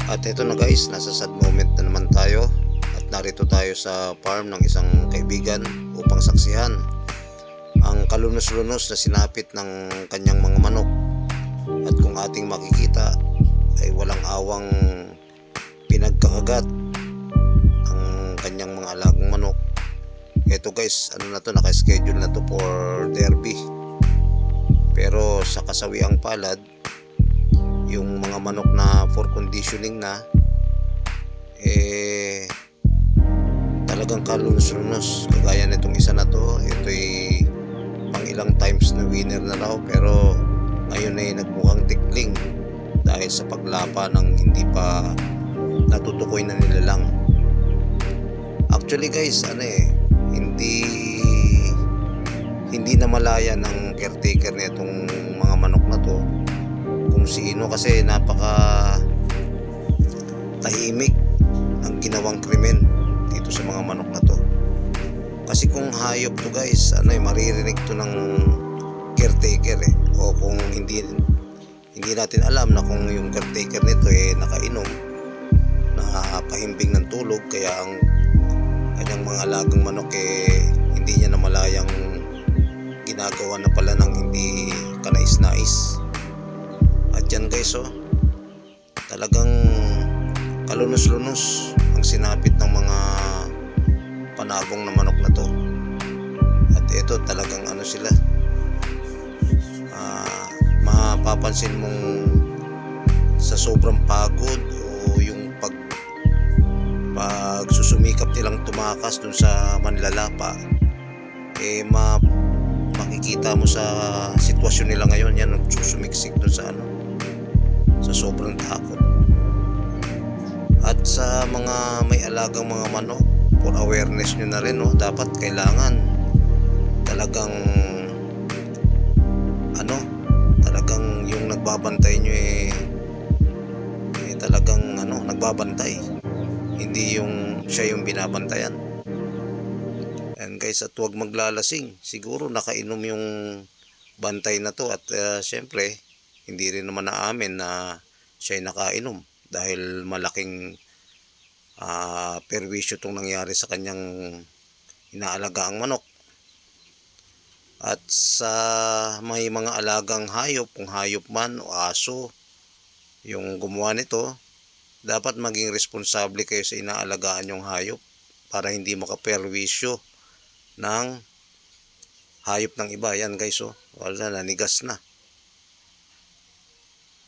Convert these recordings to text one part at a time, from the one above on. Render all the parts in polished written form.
At ito na guys, nasa sad moment na naman tayo at narito tayo sa farm ng isang kaibigan upang saksihan ang kalunos-lunos na sinapit ng kanyang mga manok. At kung ating makikita ay walang awang pinagkakagat ang kanyang mga alagang manok. Ito guys, ano na to, naka-schedule na to for derby. Pero sa kasawiang palad, yung mga manok na for conditioning na talagang kalunos-lunos. Kagaya nitong isa na to, ito'y pang ilang times na winner na raw, pero ngayon ay nagmukhang tikling dahil sa paglapa ng hindi pa natutukoy na nilalang. Actually guys, hindi na malaya ng caretaker nitong mga manok na to kung sino, kasi napaka tahimik ng ginawang krimen dito sa mga manok na to. Kasi kung hayop to guys, maririnig to ng caretaker o kung hindi natin alam na kung yung caretaker nito nakainom, pahimbing ng tulog, kaya ang kanyang mga alagang manok hindi niya na malayang ginagawa na pala ng hindi kanais-nais. At yan guys, talagang kalunos-lunos ang sinapit ng mga panabong na manok na to. At ito talagang sila, mapapansin mong sa sobrang pagod o yung pagsusumikap nilang tumakas dun sa manlalapa, makikita mo sa sitwasyon nila ngayon, yan nagsusumiksik dun sa sa sobrang takot. At sa mga may alagang mga manok, for awareness nyo na rin, dapat kailangan talagang talagang yung nagbabantay nyo talagang nagbabantay, hindi yung siya yung binabantayan. And guys, at huwag maglalasing. Siguro nakainom yung bantay na to, at syempre hindi rin naman naamin na siya ay nakainom dahil malaking perwisyo itong nangyari sa kanyang inaalagaang manok. At sa may mga alagang hayop, kung hayop man o aso yung gumawa nito, dapat maging responsable kayo sa inaalagaan yung hayop para hindi makaperwisyo ng hayop ng iba. Yan guys, wala, nanigas na.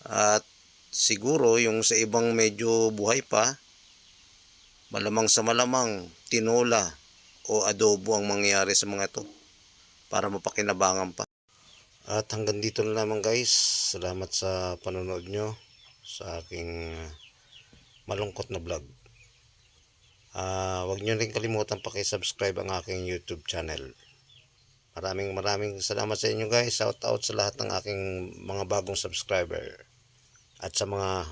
At siguro yung sa ibang medyo buhay pa, malamang sa malamang tinola o adobo ang mangyayari sa mga to para mapakinabangan pa. At hanggang dito na naman guys. Salamat sa panonood nyo sa aking malungkot na vlog. Huwag nyo rin kalimutan paki-subscribe ang aking YouTube channel. Maraming salamat sa inyo guys. Shout out sa lahat ng aking mga bagong subscriber at sa mga